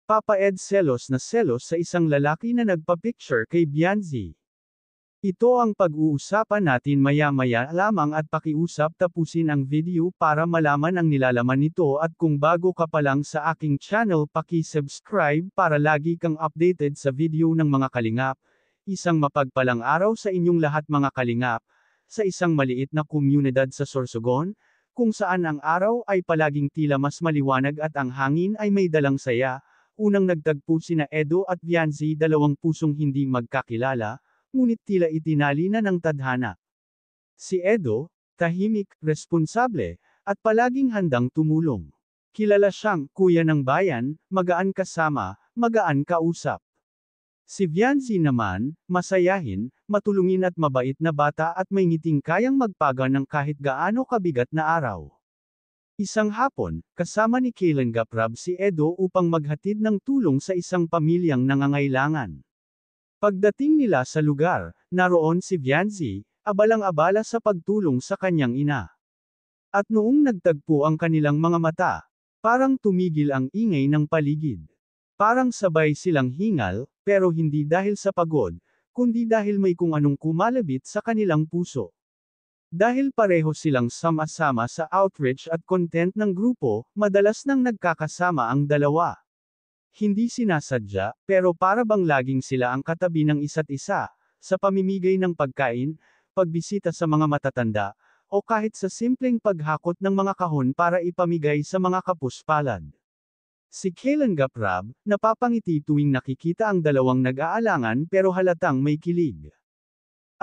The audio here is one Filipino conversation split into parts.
Papa Ed selos na selos sa isang lalaki na nagpa-picture kay Bianzi. Ito ang pag-uusapan natin maya-maya lamang at pakiusap tapusin ang video para malaman ang nilalaman nito at kung bago ka pa lang sa aking channel paki-subscribe para lagi kang updated sa video ng mga kalingap. Isang mapagpalang araw sa inyong lahat mga kalingap, sa isang maliit na komunidad sa Sorsogon, kung saan ang araw ay palaging tila mas maliwanag at ang hangin ay may dalang saya. Unang nagtagpo sina Edo at Bianzi, dalawang pusong hindi magkakilala, ngunit tila itinali na ng tadhana. Si Edo, tahimik, responsable, at palaging handang tumulong. Kilala siyang kuya ng bayan, magaan kasama, magaan kausap. Si Bianzi naman, masayahin, matulungin at mabait na bata at may ngiting kayang magpaga ng kahit gaano kabigat na araw. Isang hapon, kasama ni Kailan Gaprab si Edo upang maghatid ng tulong sa isang pamilyang nangangailangan. Pagdating nila sa lugar, naroon si Bianzi, abalang-abala sa pagtulong sa kanyang ina. At noong nagtagpo ang kanilang mga mata, parang tumigil ang ingay ng paligid. Parang sabay silang hingal, pero hindi dahil sa pagod, kundi dahil may kung anong kumalabit sa kanilang puso. Dahil pareho silang sama-sama sa outreach at content ng grupo, madalas nang nagkakasama ang dalawa. Hindi sinasadya, pero para bang laging sila ang katabi ng isa't isa, sa pamimigay ng pagkain, pagbisita sa mga matatanda, o kahit sa simpleng paghakot ng mga kahon para ipamigay sa mga kapuspalad. Si Kailan Gaprab, napapangiti tuwing nakikita ang dalawang nag-aalangan pero halatang may kilig.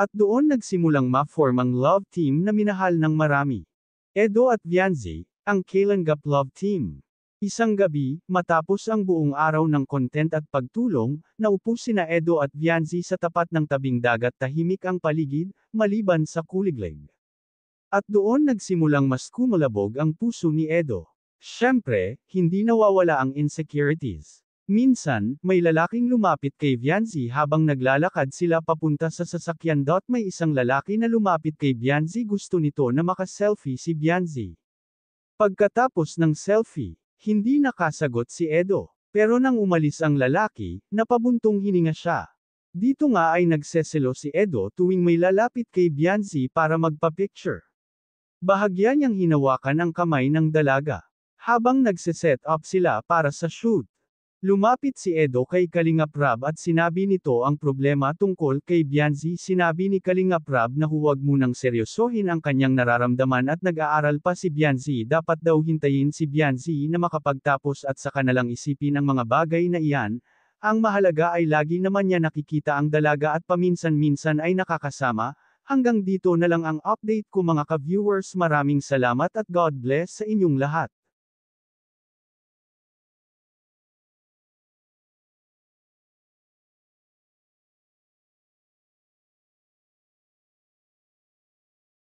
At doon nagsimulang ma-form ang love team na minahal ng marami. Edo at Bianzi, ang Kailan Gap Love Team. Isang gabi, matapos ang buong araw ng content at pagtulong, naupo sina Edo at Bianzi sa tapat ng tabing dagat, tahimik ang paligid, maliban sa kuliglig. At doon nagsimulang mas kumulabog ang puso ni Edo. Siyempre, hindi nawawala ang insecurities. Minsan, may lalaking lumapit kay Bianzi habang naglalakad sila papunta sa sasakyan. May isang lalaki na lumapit kay Bianzi, gusto nito na maka-selfie si Bianzi. Pagkatapos ng selfie, hindi nakasagot si Edo. Pero nang umalis ang lalaki, napabuntong hininga siya. Dito nga ay nagseselo si Edo tuwing may lalapit kay Bianzi para magpa-picture. Bahagya niyang hinawakan ang kamay ng dalaga. Habang nagse-set up sila para sa shoot, lumapit si Edo kay Kalingap Rab at sinabi nito ang problema tungkol kay Bianzi. Sinabi ni Kalingap Rab na huwag munang seryosohin ang kanyang nararamdaman at nag-aaral pa si Bianzi. Dapat daw hintayin si Bianzi na makapagtapos at saka na lang isipin ang mga bagay na iyan. Ang mahalaga ay lagi naman niya nakikita ang dalaga at paminsan-minsan ay nakakasama. Hanggang dito na lang ang update ko mga ka-viewers. Maraming salamat at God bless sa inyong lahat.